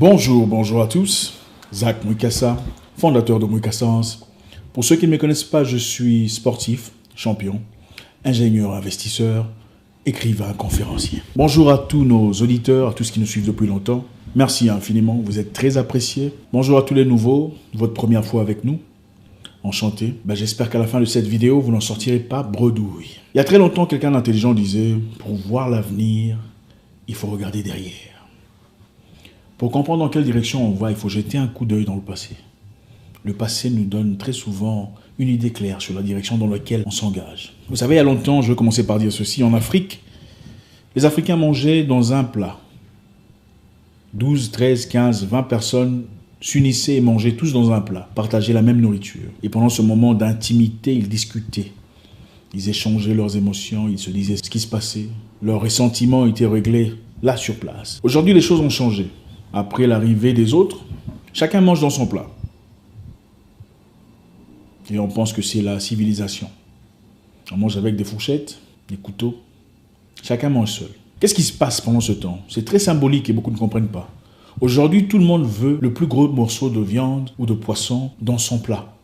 Bonjour à tous. Zach Mouikassa, fondateur de Mouikassense. Pour ceux qui ne me connaissent pas, je suis sportif, champion, ingénieur, investisseur, écrivain, conférencier. Bonjour à tous nos auditeurs, à tous qui nous suivent depuis longtemps. Merci infiniment, vous êtes très appréciés. Bonjour à tous les nouveaux, votre première fois avec nous. Enchanté. J'espère qu'à la fin de cette vidéo, vous n'en sortirez pas bredouille. Il y a très longtemps, quelqu'un d'intelligent disait, pour voir l'avenir, il faut regarder derrière. Pour comprendre dans quelle direction on va, il faut jeter un coup d'œil dans le passé. Le passé nous donne très souvent une idée claire sur la direction dans laquelle on s'engage. Vous savez, il y a longtemps, je vais commencer par dire ceci, en Afrique, les Africains mangeaient dans un plat. 12, 13, 15, 20 personnes s'unissaient et mangeaient tous dans un plat, partageaient la même nourriture. Et pendant ce moment d'intimité, ils discutaient. Ils échangeaient leurs émotions, ils se disaient ce qui se passait. Leurs ressentiments étaient réglés là sur place. Aujourd'hui, les choses ont changé. Après l'arrivée des autres, chacun mange dans son plat. Et on pense que c'est la civilisation. On mange avec des fourchettes, des couteaux. Chacun mange seul. Qu'est-ce qui se passe pendant ce temps? C'est très symbolique et beaucoup ne comprennent pas. Aujourd'hui, tout le monde veut le plus gros morceau de viande ou de poisson dans son plat.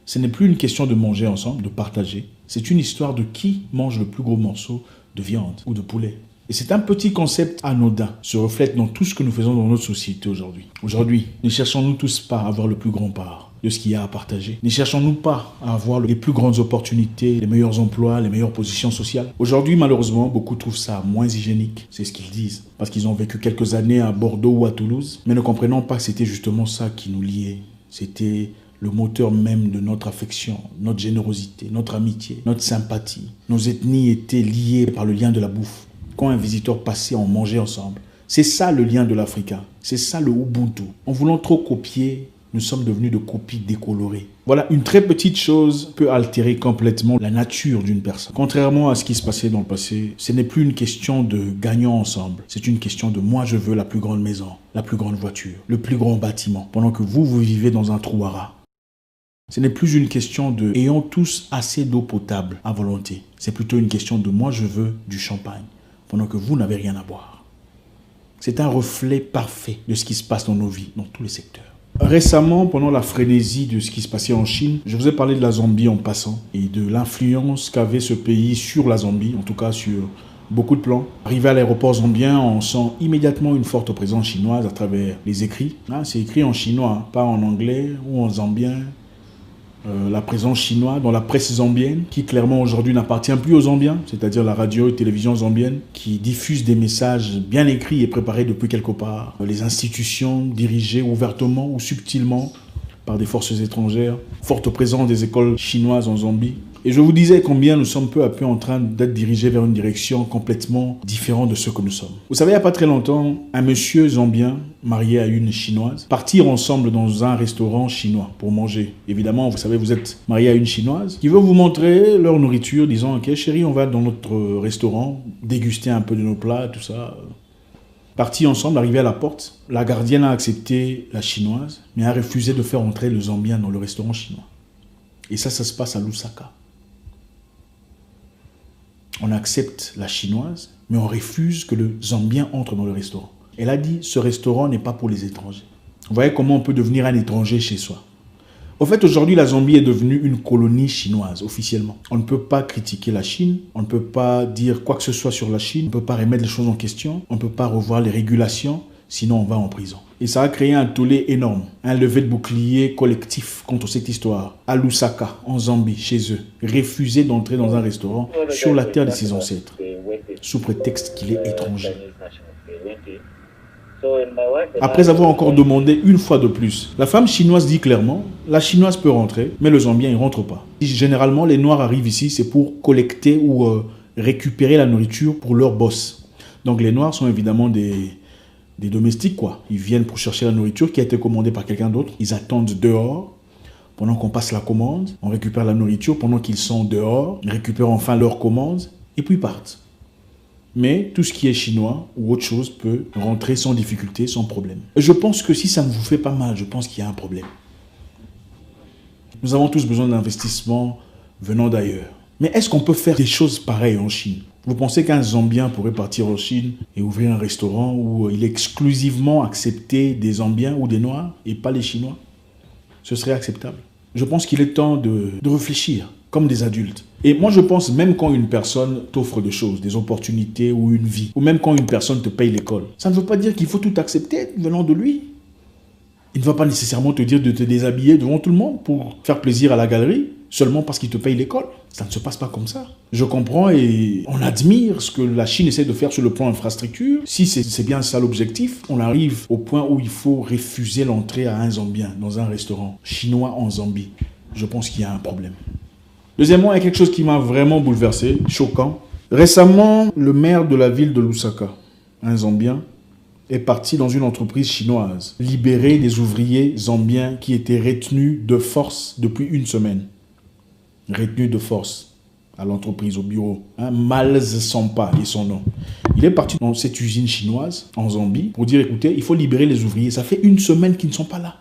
Ce n'est plus une question de manger ensemble, de partager. C'est une histoire de qui mange le plus gros morceau de viande ou de poulet. Et c'est un petit concept anodin, se reflète dans tout ce que nous faisons dans notre société aujourd'hui. Aujourd'hui, ne cherchons-nous tous pas à avoir le plus grand part de ce qu'il y a à partager? Ne cherchons-nous pas à avoir les plus grandes opportunités, les meilleurs emplois, les meilleures positions sociales? Aujourd'hui, malheureusement, beaucoup trouvent ça moins hygiénique, c'est ce qu'ils disent, parce qu'ils ont vécu quelques années à Bordeaux ou à Toulouse, mais ne comprenant pas que c'était justement ça qui nous liait. C'était le moteur même de notre affection, notre générosité, notre amitié, notre sympathie. Nos ethnies étaient liées par le lien de la bouffe. Quand un visiteur passait, on mangeait ensemble. C'est ça le lien de l'Africain. C'est ça le Ubuntu. En voulant trop copier, nous sommes devenus de copies décolorées. Voilà, une très petite chose peut altérer complètement la nature d'une personne. Contrairement à ce qui se passait dans le passé, ce n'est plus une question de gagnant ensemble. C'est une question de moi je veux la plus grande maison, la plus grande voiture, le plus grand bâtiment, pendant que vous vivez dans un trou à rats. Ce n'est plus une question de ayons tous assez d'eau potable à volonté. C'est plutôt une question de moi je veux du champagne, pendant que vous n'avez rien à boire. C'est un reflet parfait de ce qui se passe dans nos vies, dans tous les secteurs. Récemment, pendant la frénésie de ce qui se passait en Chine, je vous ai parlé de la Zambie en passant et de l'influence qu'avait ce pays sur la Zambie, en tout cas sur beaucoup de plans. Arrivé à l'aéroport zambien, on sent immédiatement une forte présence chinoise à travers les écrits. C'est écrit en chinois, pas en anglais ou en zambien. La présence chinoise dans la presse zambienne, qui clairement aujourd'hui n'appartient plus aux Zambiens, c'est-à-dire la radio et télévision zambienne, qui diffuse des messages bien écrits et préparés depuis quelque part. Les institutions dirigées ouvertement ou subtilement par des forces étrangères, forte présence des écoles chinoises en Zambie. Et je vous disais combien nous sommes peu à peu en train d'être dirigés vers une direction complètement différente de ce que nous sommes. Vous savez, il n'y a pas très longtemps, un monsieur zambien marié à une chinoise partirent ensemble dans un restaurant chinois pour manger. Évidemment, vous savez, vous êtes marié à une chinoise qui veut vous montrer leur nourriture, disant « Ok chérie, on va dans notre restaurant, déguster un peu de nos plats, tout ça ». Partis ensemble, arrivés à la porte, la gardienne a accepté la chinoise, mais a refusé de faire entrer le zambien dans le restaurant chinois. Et ça se passe à Lusaka. On accepte la chinoise, mais on refuse que le zambien entre dans le restaurant. Elle a dit, ce restaurant n'est pas pour les étrangers. Vous voyez comment on peut devenir un étranger chez soi. Au fait, aujourd'hui, la Zambie est devenue une colonie chinoise, officiellement. On ne peut pas critiquer la Chine, on ne peut pas dire quoi que ce soit sur la Chine, on ne peut pas remettre les choses en question, on ne peut pas revoir les régulations, sinon on va en prison. Et ça a créé un tollé énorme, un lever de bouclier collectif contre cette histoire. À Lusaka, en Zambie, chez eux, refuser d'entrer dans un restaurant sur la terre de ses ancêtres, sous prétexte qu'il est étranger. Après avoir encore demandé une fois de plus, la femme chinoise dit clairement, la chinoise peut rentrer, mais le zambien il rentre pas. Généralement, les noirs arrivent ici, c'est pour collecter ou récupérer la nourriture pour leur boss. Donc les noirs sont évidemment des domestiques, quoi. Ils viennent pour chercher la nourriture qui a été commandée par quelqu'un d'autre. Ils attendent dehors pendant qu'on passe la commande. On récupère la nourriture pendant qu'ils sont dehors. Ils récupèrent enfin leur commande et puis partent. Mais tout ce qui est chinois ou autre chose peut rentrer sans difficulté, sans problème. Et je pense que si ça ne vous fait pas mal, je pense qu'il y a un problème. Nous avons tous besoin d'investissements venant d'ailleurs. Mais est-ce qu'on peut faire des choses pareilles en Chine? Vous pensez qu'un Zambien pourrait partir en Chine et ouvrir un restaurant où il est exclusivement accepté des Zambiens ou des Noirs et pas les Chinois? Ce serait acceptable. Je pense qu'il est temps de réfléchir comme des adultes. Et moi, je pense même quand une personne t'offre des choses, des opportunités ou une vie, ou même quand une personne te paye l'école, ça ne veut pas dire qu'il faut tout accepter venant de lui. Il ne va pas nécessairement te dire de te déshabiller devant tout le monde pour faire plaisir à la galerie, seulement parce qu'il te paye l'école. Ça ne se passe pas comme ça. Je comprends et on admire ce que la Chine essaie de faire sur le plan infrastructure. Si c'est bien ça l'objectif, on arrive au point où il faut refuser l'entrée à un Zambien dans un restaurant chinois en Zambie. Je pense qu'il y a un problème. Deuxièmement, il y a quelque chose qui m'a vraiment bouleversé, choquant. Récemment, le maire de la ville de Lusaka, un Zambien, est parti dans une entreprise chinoise, libérer des ouvriers zambiens qui étaient retenus de force depuis une semaine. Retenus de force à l'entreprise, au bureau. Malz Sampa est son nom. Il est parti dans cette usine chinoise en Zambie pour dire, écoutez, il faut libérer les ouvriers. Ça fait une semaine qu'ils ne sont pas là.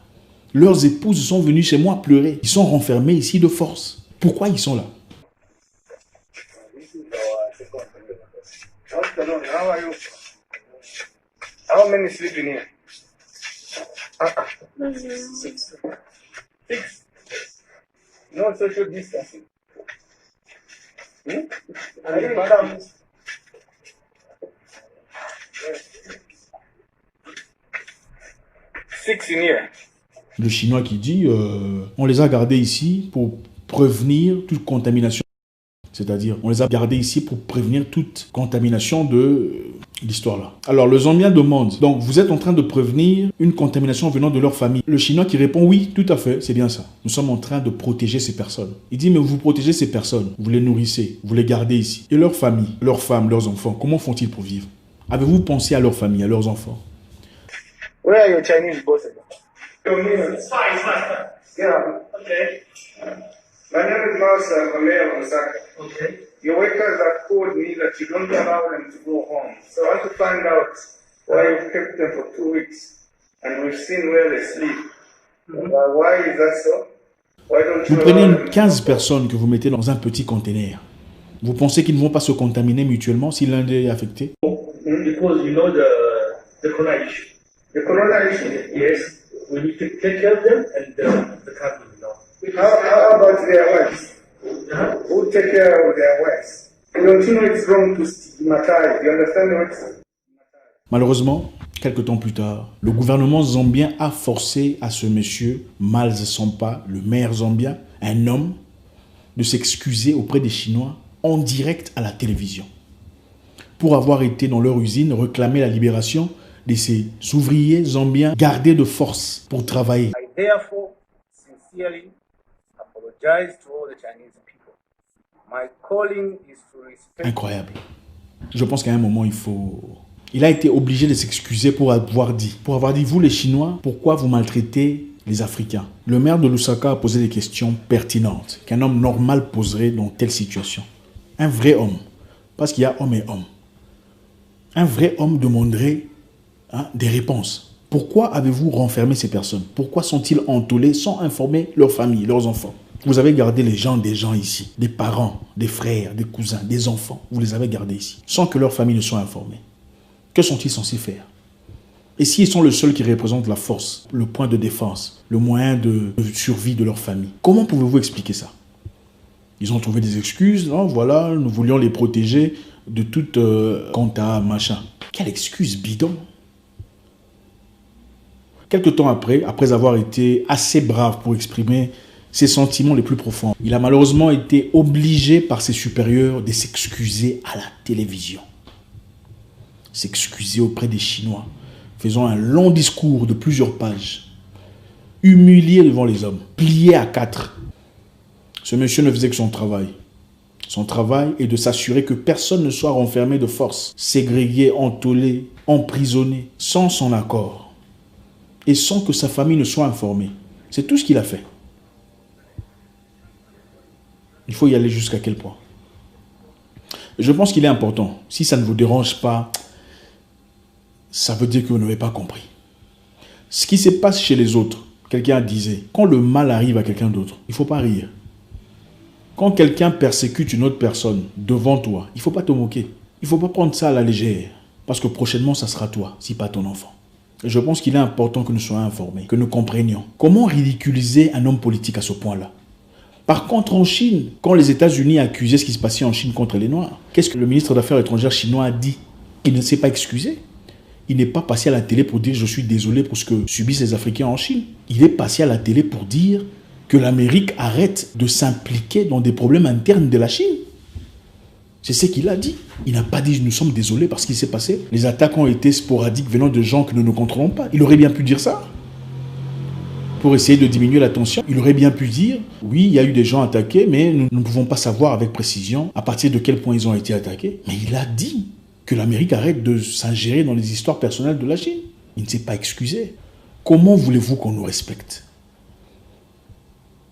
Leurs épouses sont venues chez moi pleurer. Ils sont renfermés ici de force. Pourquoi ils sont là? How many sleep in here? Six. No social distancing. And it comes. Six in here. Le Chinois qui dit, on les a gardés ici pour prévenir toute contamination. C'est-à-dire, on les a gardés ici pour prévenir toute contamination de l'histoire là. Alors, le Zambien demande, donc vous êtes en train de prévenir une contamination venant de leur famille. Le Chinois qui répond, oui, tout à fait, c'est bien ça. Nous sommes en train de protéger ces personnes. Il dit, mais vous protégez ces personnes, vous les nourrissez, vous les gardez ici. Et leur famille, leurs femmes, leurs enfants, comment font-ils pour vivre? Avez-vous pensé à leur famille, à leurs enfants? Where are your Chinese bosses? It's fine. Yeah. Okay. My name is Mausa, I'm a mayor of Osaka. Okay. Your workers have told me that you don't allow them to go home. So I want to find out why you kept them for 2 weeks. And we've seen where they sleep. Why is that so? Why don't you Vous prenez 15 personnes que vous mettez dans un petit conteneur. Vous pensez qu'ils ne vont pas se contaminer mutuellement si l'un d'eux est affecté? Because you know the corona issue. The corona issue? Yes. We need to take care of them and the country will know. How about their wives? Who take care of their wives? Don't you know it's wrong to stigmatize? You understand what? Malheureusement, quelques temps plus tard, le gouvernement zambien a forcé à ce monsieur, Malz Sampa, le maire zambien, un homme, de s'excuser auprès des Chinois en direct à la télévision pour avoir été dans leur usine réclamer la libération de ces ouvriers zambiens gardés de force pour travailler. I therefore sincerely apologize to all the Chinese people. My calling is to respect. Incroyable. Je pense qu'à un moment, il a été obligé de s'excuser pour avoir dit, vous les Chinois, pourquoi vous maltraitez les Africains? Le maire de Lusaka a posé des questions pertinentes qu'un homme normal poserait dans telle situation. Un vrai homme, parce qu'il y a homme et homme. Un vrai homme demanderait des réponses. Pourquoi avez-vous renfermé ces personnes? Pourquoi sont-ils entoulés sans informer leur famille, leurs enfants? Vous avez gardé des gens ici, des parents, des frères, des cousins, des enfants. Vous les avez gardés ici, sans que leur famille ne soit informée. Que sont-ils censés faire? Et s'ils sont le seul qui représente la force, le point de défense, le moyen de survie de leur famille, comment pouvez-vous expliquer ça? Ils ont trouvé des excuses. Non, voilà, nous voulions les protéger de toute compta, machin. Quelle excuse bidon! Quelque temps après avoir été assez brave pour exprimer ses sentiments les plus profonds, il a malheureusement été obligé par ses supérieurs de s'excuser à la télévision. S'excuser auprès des Chinois, faisant un long discours de plusieurs pages, humilié devant les hommes, plié à 4. Ce monsieur ne faisait que son travail. Son travail est de s'assurer que personne ne soit renfermé de force, ségrégué, entoulé, emprisonné, sans son accord, et sans que sa famille ne soit informée. C'est tout ce qu'il a fait. Il faut y aller jusqu'à quel point? Je pense qu'il est important. Si ça ne vous dérange pas, ça veut dire que vous n'avez pas compris. Ce qui se passe chez les autres, quelqu'un disait, quand le mal arrive à quelqu'un d'autre, il ne faut pas rire. Quand quelqu'un persécute une autre personne devant toi, il ne faut pas te moquer. Il ne faut pas prendre ça à la légère. Parce que prochainement, ça sera toi, si pas ton enfant. Et je pense qu'il est important que nous soyons informés, que nous comprenions. Comment ridiculiser un homme politique à ce point-là? Par contre, en Chine, quand les États-Unis accusaient ce qui se passait en Chine contre les Noirs, qu'est-ce que le ministre des Affaires étrangères chinois a dit? Il ne s'est pas excusé. Il n'est pas passé à la télé pour dire « je suis désolé pour ce que subissent les Africains en Chine ». Il est passé à la télé pour dire que l'Amérique arrête de s'impliquer dans des problèmes internes de la Chine. C'est ce qu'il a dit. Il n'a pas dit « nous sommes désolés parce qu'il s'est passé ». Les attaques ont été sporadiques venant de gens que nous ne contrôlons pas. Il aurait bien pu dire ça. Pour essayer de diminuer la tension, il aurait bien pu dire « oui, il y a eu des gens attaqués, mais nous ne pouvons pas savoir avec précision à partir de quel point ils ont été attaqués ». Mais il a dit que l'Amérique arrête de s'ingérer dans les histoires personnelles de la Chine. Il ne s'est pas excusé. Comment voulez-vous qu'on nous respecte?